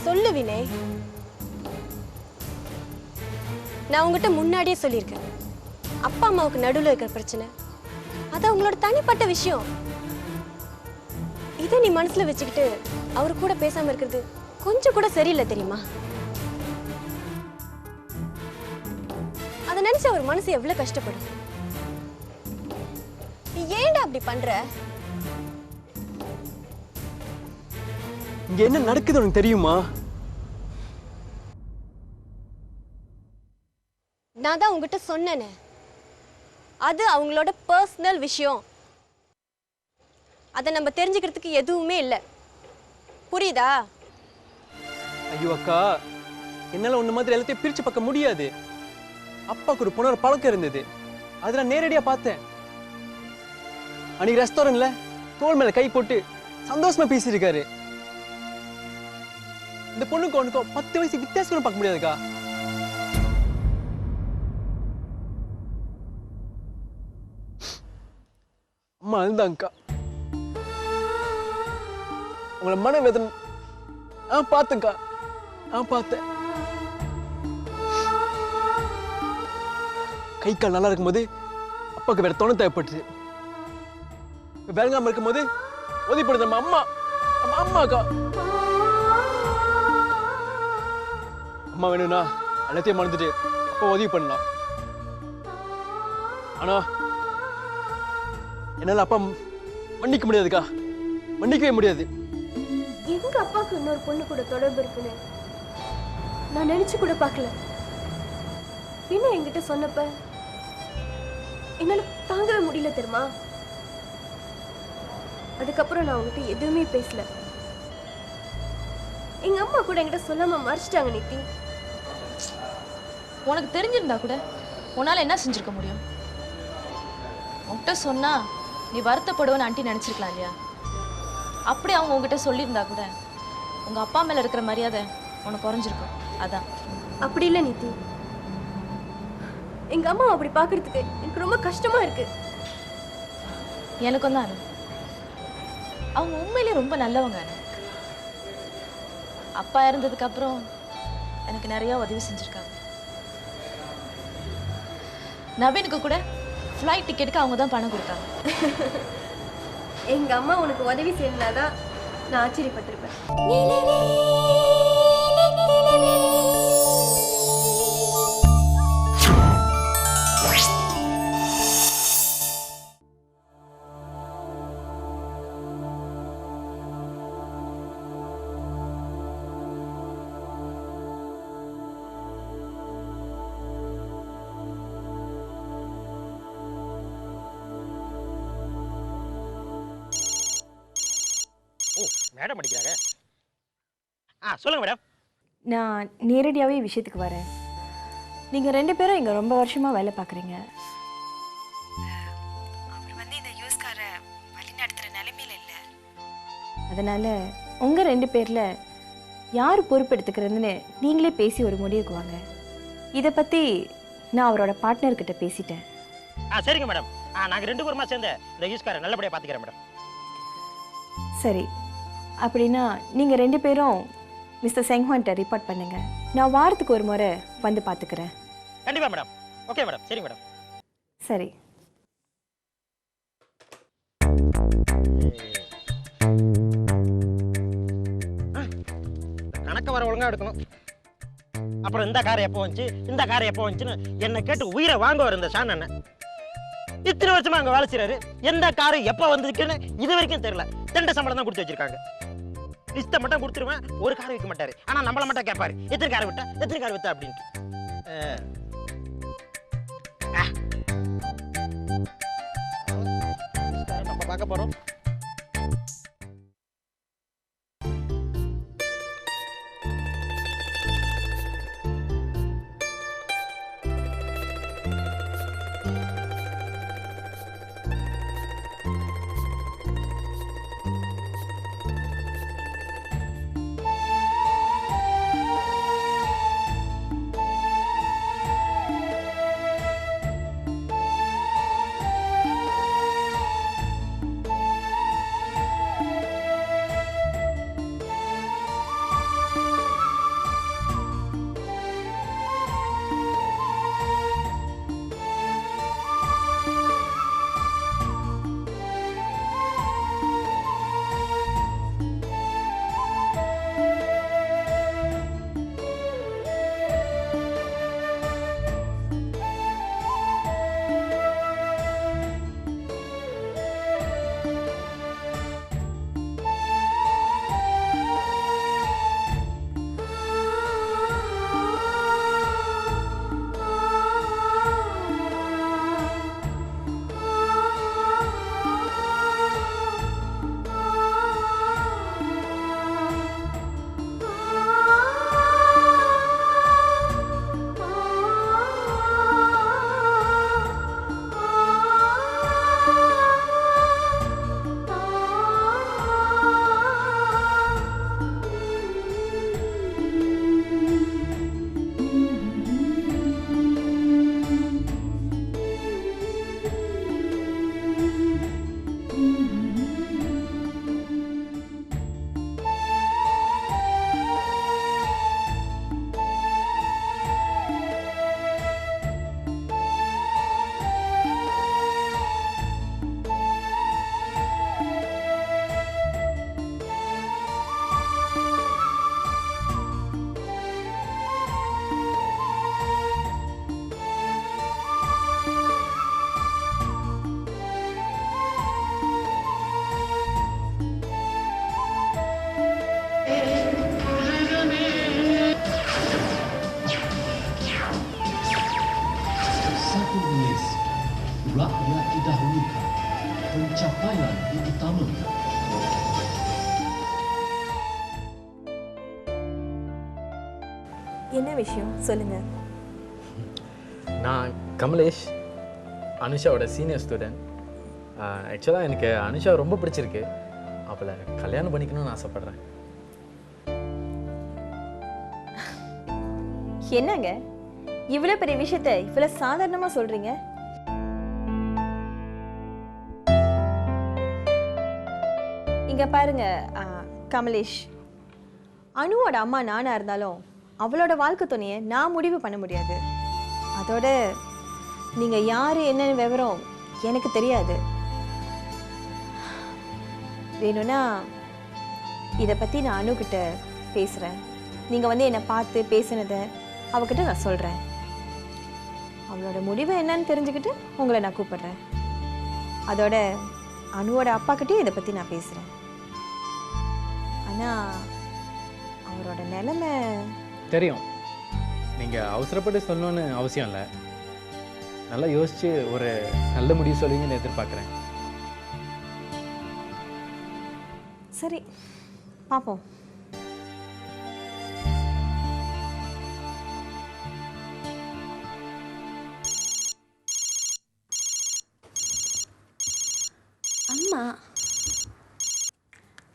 சொல்லு வினய். நான் உங்ககிட்ட முன்னாடியே சொல்லியிருக்கேன், அப்பா அம்மாவுக்கு நடுவில் இருக்கிற பிரச்சனை அது அவங்களோட தனிப்பட்ட விஷயம். இதை நீ மனசுல வச்சுக்கிட்டு அவரு கூட பேசாம இருக்கிறது கொஞ்சம் கூட சரியில்லை தெரியுமா? அதை நினைச்சு அவர் மனசு எவ்வளவு கஷ்டப்படும். நீ ஏன்டா அப்படி பண்ற? இங்க என்ன நடக்குது உனக்கு தெரியுமா? நான் தான் உங்ககிட்ட சொன்னேனே, அது அவங்களோட பர்சனல் விஷயம். அதை நம்ம தெரிஞ்சுக்கிறதுக்கு எதுவுமே இல்லை. புரியுதா? ஐயோ அக்கா, என்னால உன்ன மாதிரி எல்லாத்தையும் பிரிச்சு பார்க்க முடியாது. அப்பாக்கு ஒரு பொண்ணோட பழக்கம் இருந்தது, அதை நான் நேரடியா பார்த்தேன். அன்னைக்கு ரெஸ்டாரண்ட்ல தோள் மேல கை போட்டு சந்தோஷமா பேசியிருக்காரு. இந்த பொண்ணுக்கு உனக்கும் 10 வயசு வித்தியாசம் பார்க்க முடியாதுக்கா. அம்மா அழுதாங்கக்கா. உங்களை மனவேதனை பார்த்தேன்க்கா, பார்த்தேன். கை கால் நல்லா இருக்கும்போது அப்பாவுக்கு வேற துணை தேவைப்பட்டுது. வேலைங்காம இருக்கும்போது உதவிப்படுது நம்ம அம்மா. நம்ம அம்மாக்கா. அம்மா வேணும்னா எல்லாத்தையும் மறந்துட்டு அப்பா உதவி பண்ணலாம். ஆனா என்னால அப்பா மன்னிக்க முடியாதுக்கா, மன்னிக்கவே முடியாது. எங்க அப்பாவுக்கு இன்னொரு பொண்ணு கூட தொடர்பு இருக்குன்னு நான் நினைச்சு கூட பார்க்கல. என்ன என்கிட்ட சொன்னப்ப என்னால தாங்கவே முடியல தெரியுமா? அதுக்கப்புறம் நான் உங்ககிட்ட எதுவுமே பேசல. எங்க அம்மா கூட என்கிட்ட சொல்லாம மறைச்சிட்டாங்க நித்தி. உனக்கு தெரிஞ்சிருந்தா கூட உன்னால என்ன செஞ்சிருக்க முடியும்? உன்கிட்ட சொன்னா நீ வருத்தப்படுவன்னு ஆண்டி நினைச்சிருக்கலாம் இல்லையா? அப்படி அவங்க உங்ககிட்ட சொல்லியிருந்தா கூட உங்க அப்பா மேல இருக்கிற மரியாதை உனக்கு குறைஞ்சிருக்கும். அதான். அப்படி இல்லை நித்தி, எங்க அம்மா அப்படி பாக்குறதுக்கு எனக்கு ரொம்ப கஷ்டமா இருக்கு. எனக்கும் தான். அவங்க உண்மையிலேயே ரொம்ப நல்லவங்க. அப்பா இறந்ததுக்கு அப்புறம் எனக்கு நிறைய உதவி செஞ்சிருக்காங்க. நவீனுக்கு கூட ஃப்ளைட் டிக்கெட்டுக்கு அவங்க தான் பணம் கொடுத்தாங்க. எங்க அம்மா உனக்கு உதவி செய்யலனாதான் நான் ஆச்சரியப்பட்டிருப்பேன். மேடம் அடிக்கிறாங்க. சொல்லுங்க மேடம். நான் நேரடியாகவே விஷயத்துக்கு வரேன். நீங்கள் 2 பேரும் இங்கே ரொம்ப வருஷமாக வேலை பார்க்குறீங்க. அவர் வந்து இந்த யூஸ்காரை வழி நடத்துகிற நிலைமையில இல்லை. அதனால் உங்கள் 2 பேரில் யார் பொறுப்பெடுத்துக்கிறதுன்னு நீங்களே பேசி ஒரு முடிவுக்கு வாங்க. இதை பற்றி நான் அவரோட பார்ட்னர்கிட்ட பேசிட்டேன். சரிங்க மேடம். நாங்கள் 2 பேருமா சேர்ந்து இந்த யூஸ்காரை நல்லபடியாக பார்த்துக்கிறேன் மேடம். சரி, அப்படின்னா நீங்கள் 2 பேரும் மிஸ்டர் செங்ஹான்ட்ட ரிப்போர்ட் பண்ணுங்க. நான் வாரத்துக்கு ஒரு முறை வந்து பார்த்துக்கிறேன். கண்டிப்பாக மேடம். Okay madam. சரி மேடம். சரி. கணக்க வர ஒழுங்காக எடுக்கணும். அப்புறம் இந்த காரை எப்போ வந்துச்சு, இந்த காரை எப்போ வந்துச்சுன்னு என்னை கேட்டு உயிரை வாங்க வர இந்த ஷான் அண்ணன் இத்தனை வருஷமா அங்கே வேலை செய்யறாரு. எந்த காரு எப்போ வந்ததுக்குன்னு இது வரைக்கும் தெரியல. 2 சம்பளம் தான் கொடுத்து வச்சிருக்காங்க. லிஸ்ட்டை மட்டும் கொடுத்துருவேன், ஒரு காரை விற்க மாட்டாரு. ஆனா நம்மள மட்டும் கேட்பாரு, எத்தனை காரை விட்டா எத்தனை காரை வித்தா அப்படின்ட்டு. நம்ம பார்க்க போறோம். என்ன விஷயம் சொல்லுங்க. நான் கமலேஷ், அனுஷாவோட சீனியர் ஸ்டூடெண்ட். ஆக்சுவலாக எனக்கு அனுஷா ரொம்ப பிடிச்சிருக்கு. அவளை கல்யாணம் பண்ணிக்கணும்னு ஆசைப்பட்றேன். என்னங்க இவ்வளோ பெரிய விஷயத்த இவ்வளோ சாதாரணமாக சொல்றீங்க? இங்க பாருங்க கமலேஷ், அனுவோட அம்மா நானா இருந்தாலும் அவளோட வாழ்க்கை துணையை நான் முடிவு பண்ண முடியாது. அதோட நீங்க யாரு என்னன்னு விவரம் எனக்கு தெரியாது. வேணும்னா இதை பத்தி நான் அனுகிட்ட பேசுறேன். நீங்க வந்து என்னை பார்த்து பேசினதை அவகிட்ட நான் சொல்றேன். அவளோட முடிவு என்னன்னு தெரிஞ்சுக்கிட்டு உங்களை நான் கூப்பிடுறேன். அதோட அனுவோட அப்பா கிட்டே இதை பத்தி நான் பேசுறேன். ஆனா அவரோட நிலைமை தெரியும், நீங்கள் அவசரப்பட்டு சொல்லணும்னு அவசியம் இல்லை. நல்லா யோசித்து ஒரு நல்ல முடிவு சொல்லுவீங்கன்னு எதிர்பார்க்குறேன். சரி பார்ப்போம். அம்மா.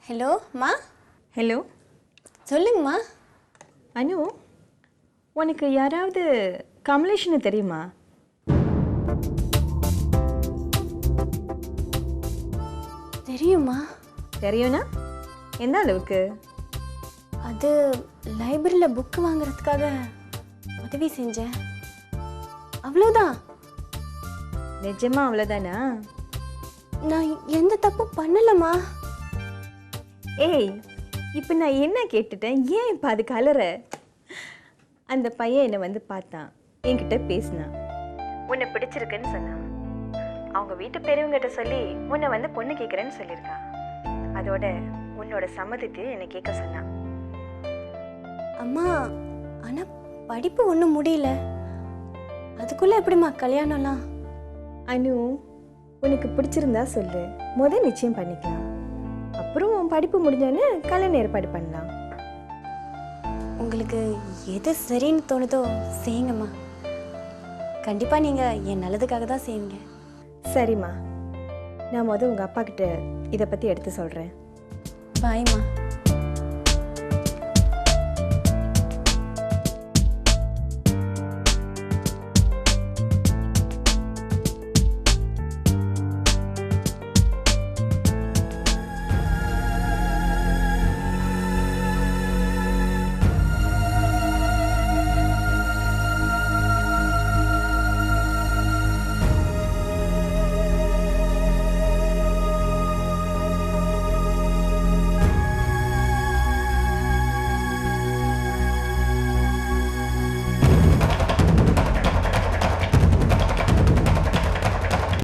ஹலோ அம்மா. ஹலோ சொல்லுங்கம்மா. அனு, உனக்கு யாராவது கமலேஷ்னு தெரியுமா? தெரியுமா? தெரியும்னா எந்த அளவுக்கு? அது லைப்ரரியில் புக் வாங்குறதுக்காக உதவி செஞ்சேன், அவ்வளோதான். நிஜமா அவ்வளோதானா? நான் எந்த தப்பும் பண்ணலம்மா. ஏய், இப்போ நான் என்ன கேட்டுட்டேன், ஏன் இப்போ அது கலர? அந்த பையன் என்னை வந்து பார்த்தான், என்கிட்ட பேசினான், உன்னை பிடிச்சிருக்குன்னு சொன்னான். அவங்க வீட்டு பெரியவங்கிட்ட சொல்லி உன்னை வந்து பொண்ணு கேட்குறேன்னு சொல்லியிருக்கான். அதோட உன்னோட சம்மதத்தையும் என்னை கேட்க சொன்னான். அம்மா, ஆனால் படிப்பு ஒன்றும் முடியல, அதுக்குள்ளே எப்படிம்மா கல்யாணம்லாம்? அனு, உனக்கு பிடிச்சிருந்தா சொல்லு, நிச்சயம் பண்ணிக்கலாம். அப்புறம் உன் படிப்பு முடிஞ்சோன்னு கல்யாணம் ஏற்பாடு பண்ணலாம். உங்களுக்கு எது சரின்னு தோணுதோ செய்யுங்கம்மா. கண்டிப்பாக நீங்கள் என் நல்லதுக்காக தான் செய்வீங்க. சரிம்மா, நான் உங்கள் அப்பா கிட்ட இதை பற்றி எடுத்து சொல்கிறேன். பாய்மா.